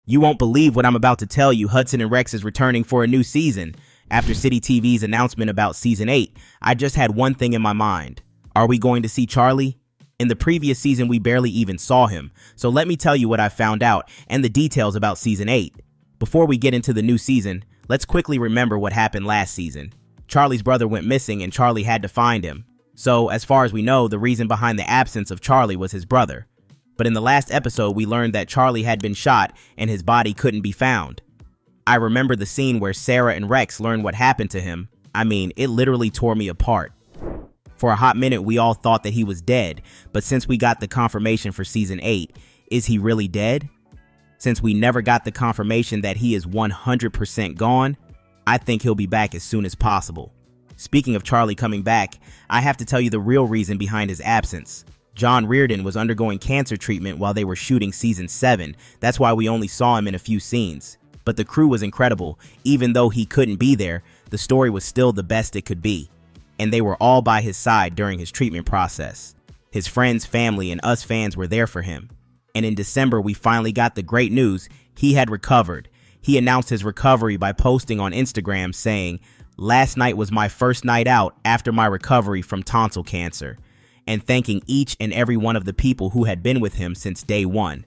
You won't believe what I'm about to tell you. Hudson and Rex is returning for a new season. After City TV's announcement about Season 8, I just had one thing in my mind. Are we going to see Charlie? In the previous season, we barely even saw him. So let me tell you what I found out and the details about Season 8. Before we get into the new season, let's quickly remember what happened last season. Charlie's brother went missing and Charlie had to find him. So, as far as we know, the reason behind the absence of Charlie was his brother. But in the last episode, we learned that Charlie had been shot and his body couldn't be found. I remember the scene where Sarah and Rex learned what happened to him. I mean, it literally tore me apart. For a hot minute, we all thought that he was dead, but since we got the confirmation for Season 8, is he really dead? Since we never got the confirmation that he is 100% gone, I think he'll be back as soon as possible. Speaking of Charlie coming back, I have to tell you the real reason behind his absence. John Reardon was undergoing cancer treatment while they were shooting Season 7. That's why we only saw him in a few scenes. But the crew was incredible. Even though he couldn't be there, the story was still the best it could be. And they were all by his side during his treatment process. His friends, family, and us fans were there for him. And in December, we finally got the great news. He had recovered. He announced his recovery by posting on Instagram saying, "Last night was my first night out after my recovery from tonsil cancer," and thanking each and every one of the people who had been with him since day one.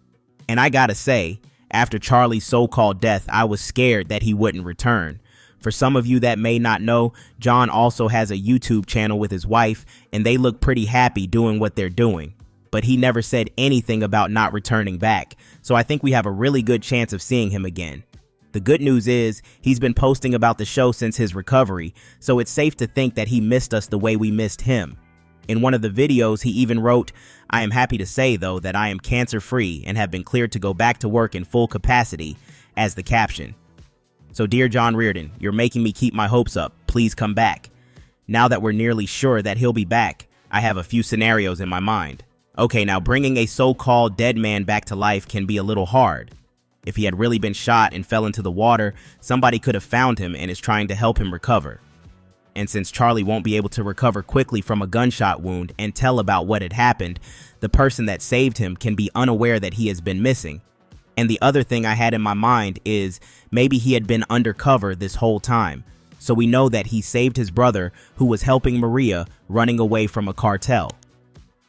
And I gotta say, after Charlie's so-called death, I was scared that he wouldn't return. For some of you that may not know, John also has a YouTube channel with his wife, and they look pretty happy doing what they're doing. But he never said anything about not returning back, so I think we have a really good chance of seeing him again. The good news is, he's been posting about the show since his recovery, so it's safe to think that he missed us the way we missed him. In one of the videos, he even wrote, "I am happy to say, though, that I am cancer-free and have been cleared to go back to work in full capacity," as the caption. So dear John Reardon, you're making me keep my hopes up. Please come back. Now that we're nearly sure that he'll be back, I have a few scenarios in my mind. Okay, now bringing a so-called dead man back to life can be a little hard. If he had really been shot and fell into the water, somebody could have found him and is trying to help him recover. And since Charlie won't be able to recover quickly from a gunshot wound and tell about what had happened, the person that saved him can be unaware that he has been missing. And the other thing I had in my mind is maybe he had been undercover this whole time. So we know that he saved his brother who was helping Maria running away from a cartel.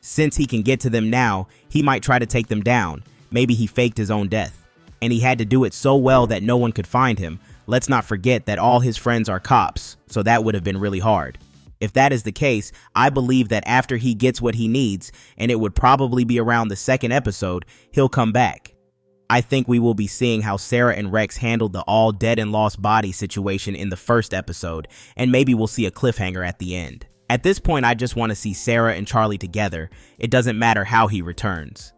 Since he can get to them now, he might try to take them down. Maybe he faked his own death. And he had to do it so well that no one could find him. Let's not forget that all his friends are cops, so that would have been really hard. If that is the case, I believe that after he gets what he needs, and it would probably be around the second episode, he'll come back. I think we will be seeing how Sarah and Rex handled the all dead and lost body situation in the first episode, and maybe we'll see a cliffhanger at the end. At this point, I just want to see Sarah and Charlie together. It doesn't matter how he returns.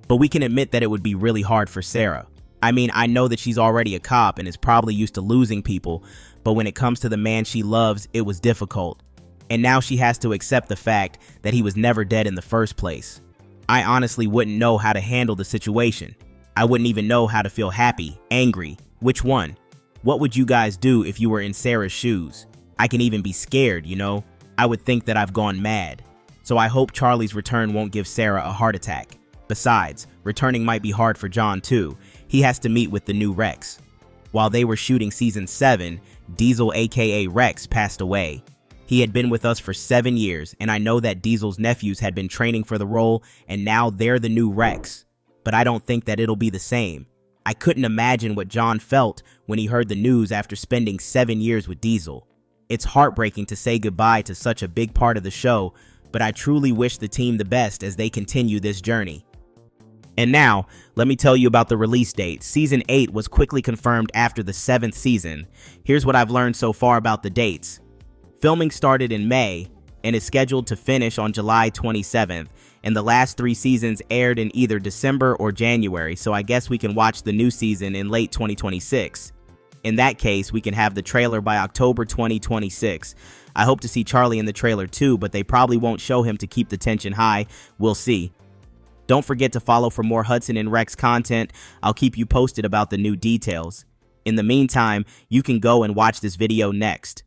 But we can admit that it would be really hard for Sarah. I mean, I know that she's already a cop and is probably used to losing people, but when it comes to the man she loves, it was difficult. And now she has to accept the fact that he was never dead in the first place. I honestly wouldn't know how to handle the situation. I wouldn't even know how to feel happy, angry. Which one? What would you guys do if you were in Sarah's shoes? I can even be scared, you know? I would think that I've gone mad. So I hope Charlie's return won't give Sarah a heart attack. Besides, returning might be hard for John too. He has to meet with the new Rex. While they were shooting Season 7, Diesel aka Rex passed away. He had been with us for 7 years, and I know that Diesel's nephews had been training for the role, and now they're the new Rex. But I don't think that it'll be the same. I couldn't imagine what John felt when he heard the news after spending 7 years with Diesel. It's heartbreaking to say goodbye to such a big part of the show, but I truly wish the team the best as they continue this journey. And now, let me tell you about the release date. Season 8 was quickly confirmed after the 7th season. Here's what I've learned so far about the dates. Filming started in May and is scheduled to finish on July 27th, and the last 3 seasons aired in either December or January, so I guess we can watch the new season in late 2026. In that case, we can have the trailer by October 2026. I hope to see Charlie in the trailer too, but they probably won't show him to keep the tension high. We'll see. Don't forget to follow for more Hudson and Rex content. I'll keep you posted about the new details. In the meantime, you can go and watch this video next.